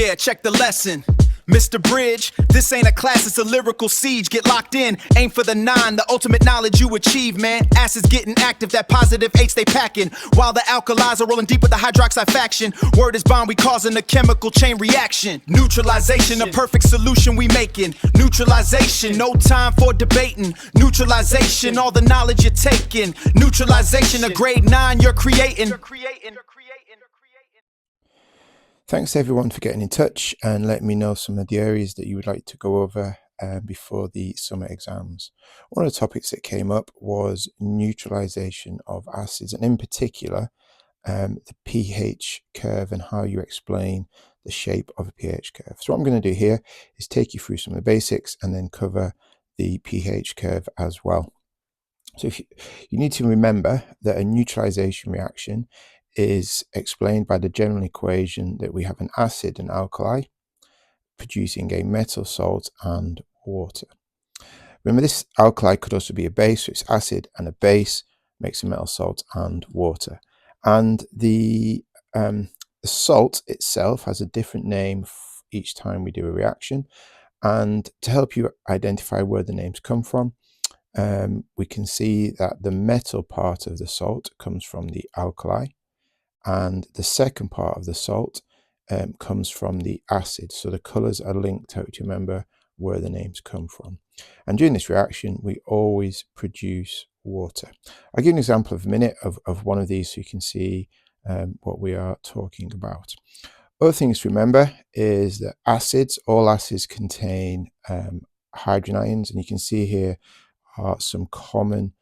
Yeah, check the lesson. Mr. Bridge, this ain't a class, it's a lyrical siege. Get locked in, aim for the 9, the ultimate knowledge you achieve, man. Acids getting active, that positive H they packing, while the alkalis are rolling deep with the hydroxide faction. Word is bond, we causing a chemical chain reaction. Neutralization, a perfect solution we making. Neutralization, no time for debating. Neutralization, all the knowledge you're taking. Neutralization, a grade 9 you're creating. Thanks everyone for getting in touch and letting me know some of the areas that you would like to go over before the summer exams. One of the topics that came up was neutralization of acids, and in particular the pH curve and how you explain the shape of a pH curve. So what I'm going to do here is take you through some of the basics and then cover the pH curve as well. So if you need to remember that a neutralization reaction is explained by the general equation that we have an acid and alkali producing a metal salt and water. Remember, this alkali could also be a base, so it's acid and a base makes a metal salt and water. And the salt itself has a different name each time we do a reaction. And to help you identify where the names come from, we can see that the metal part of the salt comes from the alkali, and the second part of the salt comes from the acid. So the colors are linked to remember where the names come from. And during this reaction, we always produce water. I'll give you an example of a minute of one of these so you can see what we are talking about. Other things to remember is that acids, all acids contain hydrogen ions, and you can see here are some common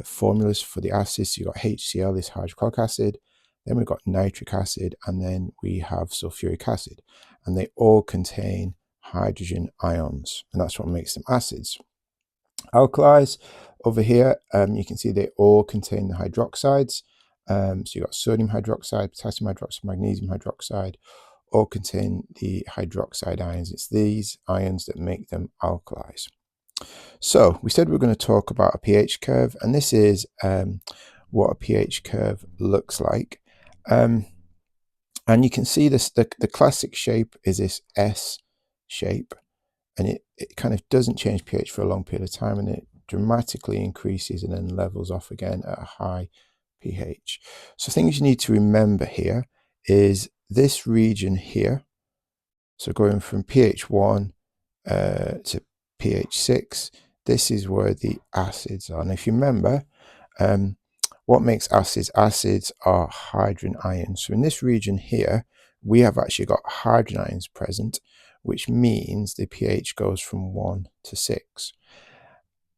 formulas for the acids. So you've got HCl, this hydrochloric acid, then we've got nitric acid, and then we have sulfuric acid, and they all contain hydrogen ions, and that's what makes them acids. Alkalis over here, you can see they all contain the hydroxides. So you've got sodium hydroxide, potassium hydroxide, magnesium hydroxide, all contain the hydroxide ions. It's these ions that make them alkalis. So we said we were going to talk about a pH curve, and this is what a pH curve looks like. And you can see this, the classic shape is this S shape, and it kind of doesn't change pH for a long period of time, and it dramatically increases and then levels off again at a high pH. So things you need to remember here is this region here, so going from pH 1 to pH 6, this is where the acids are. And if you remember, what makes acids? Acids are hydrogen ions. So in this region here, we have actually got hydrogen ions present, which means the pH goes from 1 to 6.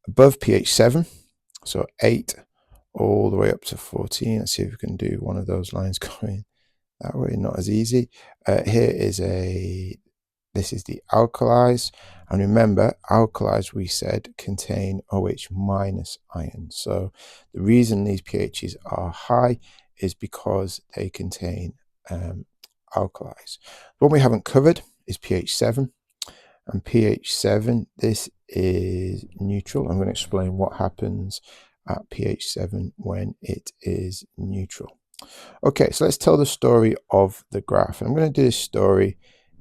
Above pH 7, so 8, all the way up to 14. Let's see if we can do one of those lines going that way. Not as easy. Here is this is the alkalis, and remember, alkalis, we said, contain OH minus ions. So the reason these pHs are high is because they contain alkalis. What we haven't covered is pH 7, and pH 7, this is neutral. I'm going to explain what happens at pH 7 when it is neutral. Okay, so let's tell the story of the graph. And I'm going to do this story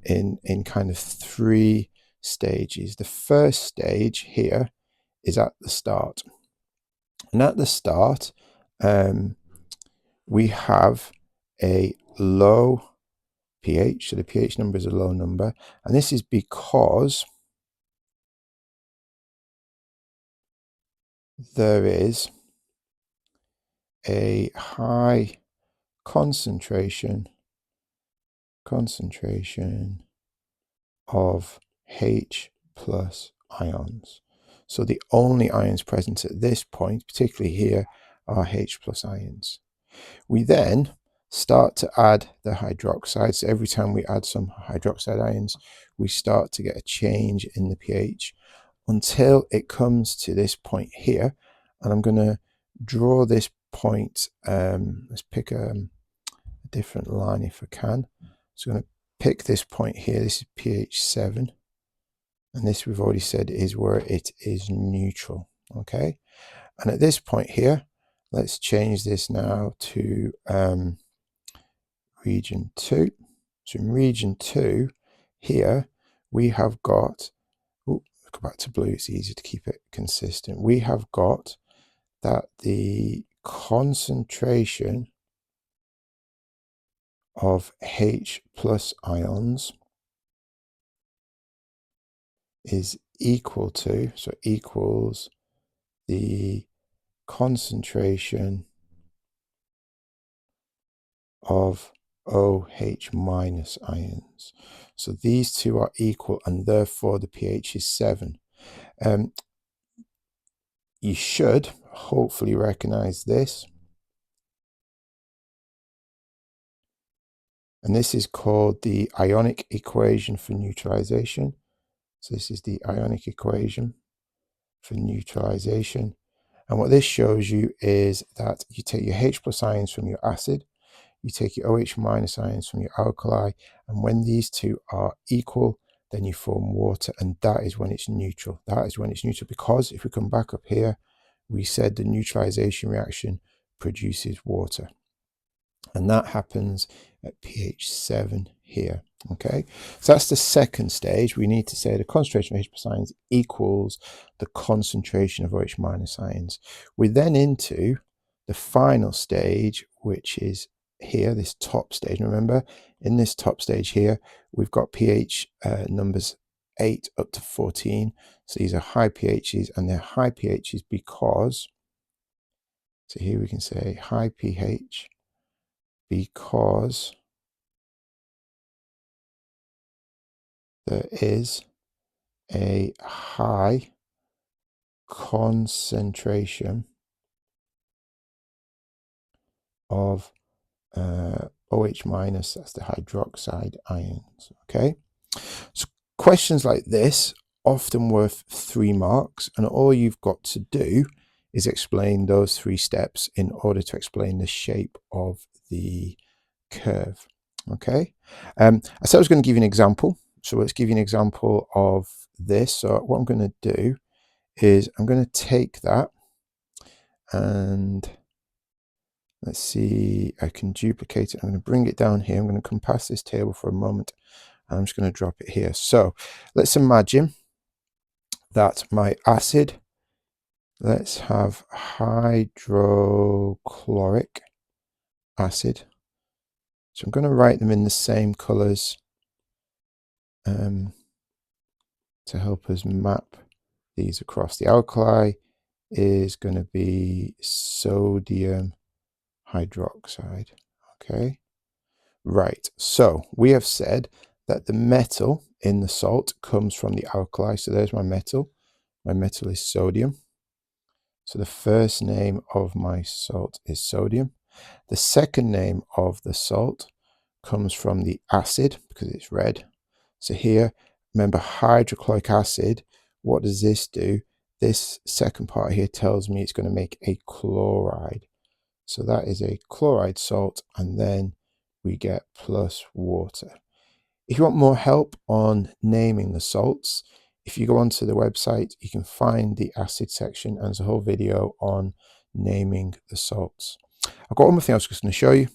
in kind of 3 stages. The first stage here is at the start. And at the start, we have a low pH. So the pH number is a low number. And this is because there is a high concentration of H plus ions. So the only ions present at this point, particularly here, are H plus ions. We then start to add the hydroxides. So every time we add some hydroxide ions, we start to get a change in the pH until it comes to this point here. And I'm going to draw this point. Let's pick a different line if I can. So I'm going to pick this point here. This is pH 7, and this we've already said is where it is neutral. Okay, and at this point here, let's change this now to region 2. So in region 2, here we have got, oh, go back to blue, it's easy to keep it consistent. We have got that the concentration of H plus ions is equal to, so equals the concentration of OH minus ions. So these two are equal, and therefore the pH is 7. You should hopefully recognize this. And this is called the ionic equation for neutralization. So this is the ionic equation for neutralization. And what this shows you is that you take your H plus ions from your acid, you take your OH minus ions from your alkali, and when these two are equal, then you form water, and that is when it's neutral. That is when it's neutral, because if we come back up here, we said the neutralization reaction produces water. And that happens at pH 7 here. Okay, so that's the second stage. We need to say the concentration of H plus ions equals the concentration of OH minus ions. We're then into the final stage, which is here, this top stage. Remember, in this top stage here, we've got pH numbers 8 up to 14. So these are high pHs, and they're high pHs because, so here we can say high pH because there is a high concentration of OH minus, that's the hydroxide ions. Okay, so questions like this often worth 3 marks, and all you've got to do is explain those 3 steps in order to explain the shape of the curve. Okay, I said I was going to give you an example, so let's give you an example of this. So what I'm going to do is I'm going to take that, and let's see, I can duplicate it. I'm going to bring it down here. I'm going to come past this table for a moment, and I'm just going to drop it here. So let's imagine that my acid, let's have hydrochloric acid. So I'm going to write them in the same colors to help us map these across. The alkali is going to be sodium hydroxide. Okay, right. So we have said that the metal in the salt comes from the alkali. So there's my metal. My metal is sodium. So the first name of my salt is sodium. The second name of the salt comes from the acid because it's red. So here, remember, hydrochloric acid, what does this do? This second part here tells me it's going to make a chloride. So that is a chloride salt, and then we get plus water. If you want more help on naming the salts, if you go onto the website, you can find the acid section, and there's a whole video on naming the salts. I've got one more thing I was just going to show you,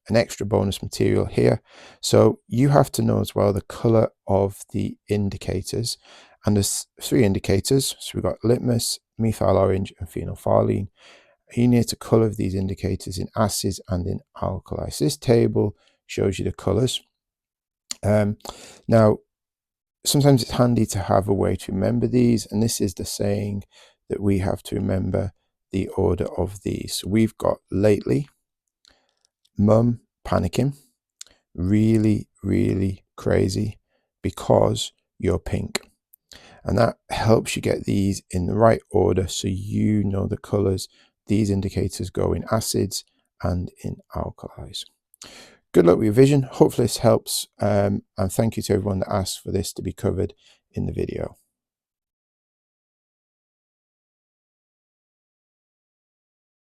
an extra bonus material here. So you have to know as well the color of the indicators, and there's 3 indicators. So we've got litmus, methyl orange, and phenolphthalein. You need to color these indicators in acids and in alkalis. This table shows you the colors. Now, sometimes it's handy to have a way to remember these, and this is the saying that we have to remember the order of these. So we've got lately, mum panicking, really, really crazy because you're pink. And that helps you get these in the right order so you know the colors. These indicators go in acids and in alkalis. Good luck with your vision. Hopefully this helps, and thank you to everyone that asked for this to be covered in the video.